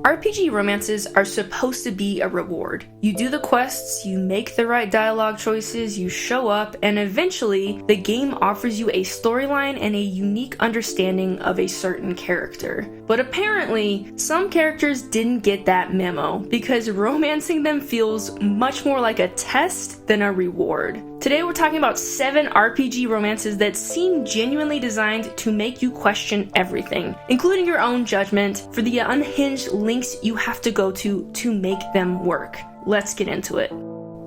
RPG romances are supposed to be a reward. You do the quests, you make the right dialogue choices, you show up, and eventually the game offers you a storyline and a unique understanding of a certain character. But apparently, some characters didn't get that memo, because romancing them feels much more like a test than a reward. Today we're talking about 7 RPG romances that seem genuinely designed to make you question everything, including your own judgment for the unhinged links you have to go to make them work. Let's get into it.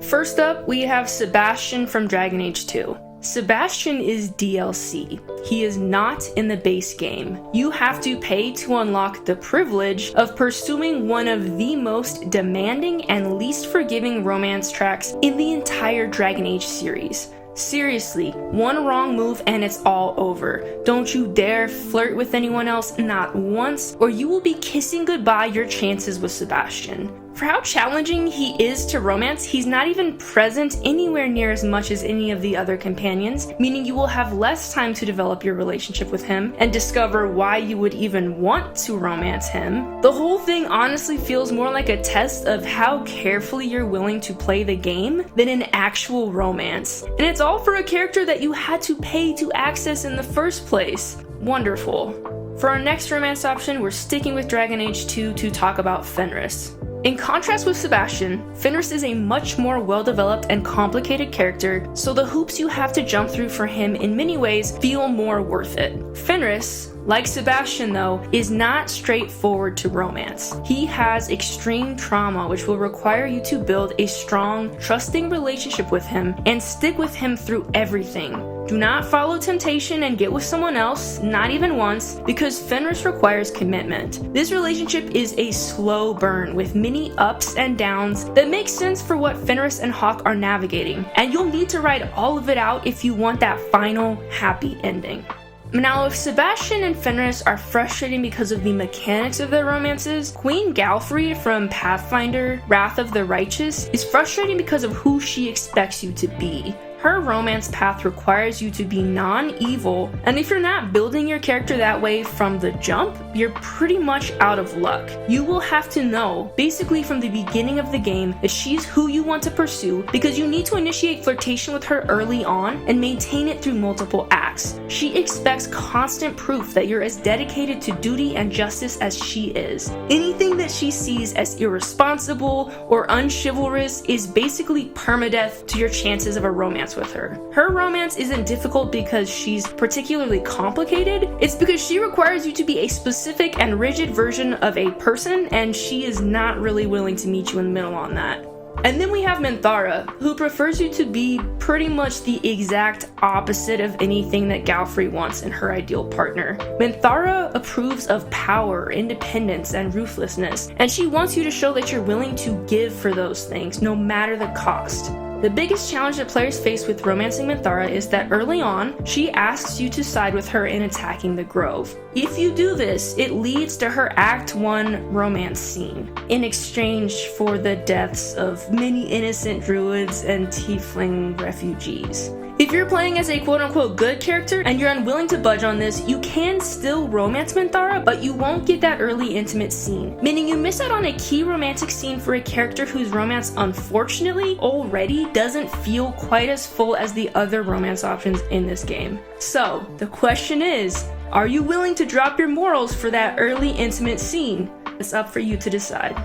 First up, we have Sebastian from Dragon Age 2. Sebastian is DLC. He is not in the base game. You have to pay to unlock the privilege of pursuing one of the most demanding and least forgiving romance tracks in the entire Dragon Age series. Seriously, one wrong move and it's all over. Don't you dare flirt with anyone else, not once, or you will be kissing goodbye your chances with Sebastian. For how challenging he is to romance, he's not even present anywhere near as much as any of the other companions, meaning you will have less time to develop your relationship with him and discover why you would even want to romance him. The whole thing honestly feels more like a test of how carefully you're willing to play the game than an actual romance. And it's all for a character that you had to pay to access in the first place. Wonderful. For our next romance option, we're sticking with Dragon Age 2 to talk about Fenris. In contrast with Sebastian, Fenris is a much more well-developed and complicated character, so the hoops you have to jump through for him in many ways feel more worth it. Fenris, like Sebastian though, is not straightforward to romance. He has extreme trauma which will require you to build a strong, trusting relationship with him and stick with him through everything. Do not follow temptation and get with someone else, not even once, because Fenris requires commitment. This relationship is a slow burn with many ups and downs that make sense for what Fenris and Hawke are navigating, and you'll need to ride all of it out if you want that final, happy ending. Now, if Sebastian and Fenris are frustrating because of the mechanics of their romances, Queen Galfrey from Pathfinder, Wrath of the Righteous, is frustrating because of who she expects you to be. Her romance path requires you to be non-evil, and if you're not building your character that way from the jump, you're pretty much out of luck. You will have to know, basically from the beginning of the game, that she's who you want to pursue because you need to initiate flirtation with her early on and maintain it through multiple acts. She expects constant proof that you're as dedicated to duty and justice as she is. Anything that she sees as irresponsible or unchivalrous is basically permadeath to your chances of a romance with her. Her romance isn't difficult because she's particularly complicated, it's because she requires you to be a specific and rigid version of a person, and she is not really willing to meet you in the middle on that. And then we have Minthara, who prefers you to be pretty much the exact opposite of anything that Galfrey wants in her ideal partner. Minthara approves of power, independence, and ruthlessness, and she wants you to show that you're willing to give for those things, no matter the cost. The biggest challenge that players face with romancing Minthara is that early on, she asks you to side with her in attacking the Grove. If you do this, it leads to her Act 1 romance scene, in exchange for the deaths of many innocent druids and tiefling refugees. If you're playing as a quote-unquote good character and you're unwilling to budge on this, you can still romance Minthara, but you won't get that early intimate scene, meaning you miss out on a key romantic scene for a character whose romance unfortunately already doesn't feel quite as full as the other romance options in this game. So, the question is, are you willing to drop your morals for that early intimate scene? It's up for you to decide.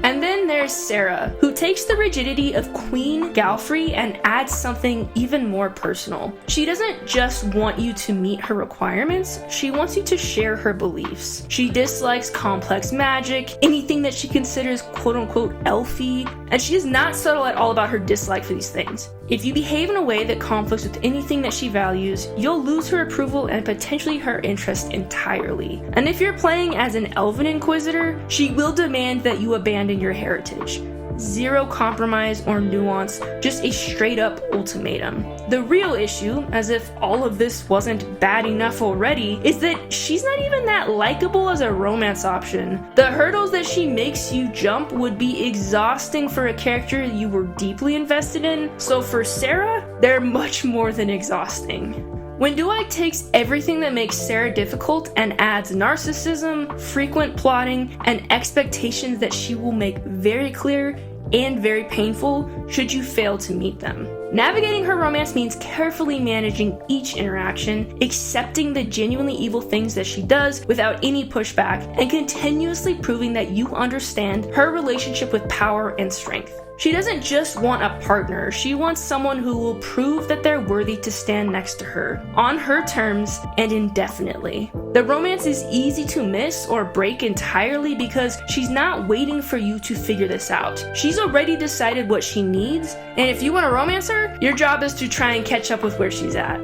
And then there's Sera, who takes the rigidity of Queen Galfrey and adds something even more personal. She doesn't just want you to meet her requirements, she wants you to share her beliefs. She dislikes complex magic, anything that she considers quote-unquote elfy, and she is not subtle at all about her dislike for these things. If you behave in a way that conflicts with anything that she values, you'll lose her approval and potentially her interest entirely. And if you're playing as an elven inquisitor, she will demand that you abandon your heritage. Zero compromise or nuance, just a straight up ultimatum. The real issue, as if all of this wasn't bad enough already, is that she's not even that likable as a romance option. The hurdles that she makes you jump would be exhausting for a character you were deeply invested in, so for Sera, they're much more than exhausting. Wenduag takes everything that makes Sera difficult and adds narcissism, frequent plotting, and expectations that she will make very clear and very painful should you fail to meet them. Navigating her romance means carefully managing each interaction, accepting the genuinely evil things that she does without any pushback, and continuously proving that you understand her relationship with power and strength. She doesn't just want a partner, she wants someone who will prove that they're worthy to stand next to her, on her terms and indefinitely. The romance is easy to miss or break entirely because she's not waiting for you to figure this out. She's already decided what she needs, and if you want to romance her, your job is to try and catch up with where she's at.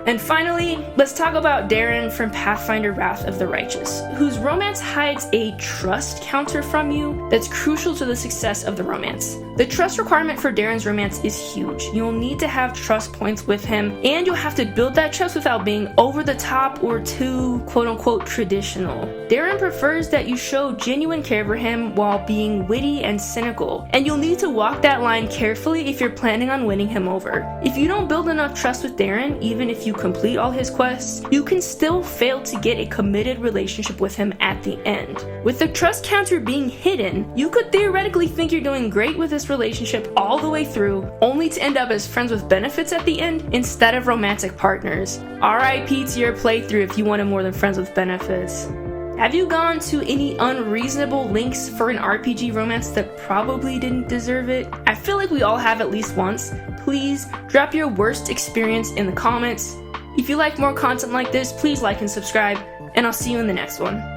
And finally, let's talk about Daeran from Pathfinder Wrath of the Righteous, whose romance hides a trust counter from you that's crucial to the success of the romance. The trust requirement for Daeran's romance is huge. You'll need to have trust points with him, and you'll have to build that trust without being over the top or too quote-unquote traditional. Daeran prefers that you show genuine care for him while being witty and cynical, and you'll need to walk that line carefully if you're planning on winning him over. If you don't build enough trust with Daeran, even if you complete all his quests, you can still fail to get a committed relationship with him at the end. With the trust counter being hidden, you could theoretically think you're doing great with this relationship all the way through, only to end up as friends with benefits at the end instead of romantic partners. RIP to your playthrough if you wanted more than friends with benefits. Have you gone to any unreasonable lengths for an RPG romance that probably didn't deserve it? I feel like we all have at least once. Please drop your worst experience in the comments. If you like more content like this, please like and subscribe, and I'll see you in the next one.